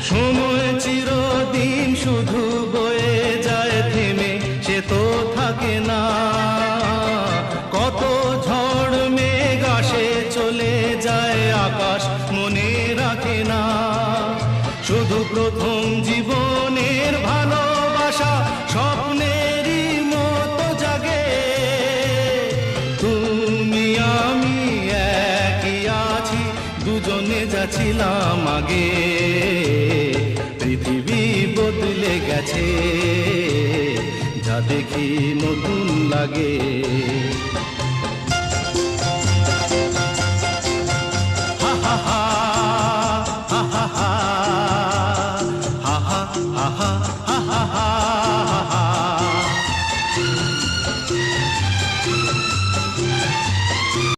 সময় চিরদিন শুধু বয়ে যায় থেমে, সে তো থাকে না। কত ঝড় মেঘ আসে চলে যায়, আকাশ মনে রাখে না। শুধু প্রথম জীবনের ভালোবাসা স্বপ্নেরই মতো জাগে। তুমি আমি একই আছি, দুজনে যাচ্ছিলাম আগে। পৃথিবী বদলে গেছে, যা দেখি নতুন লাগে।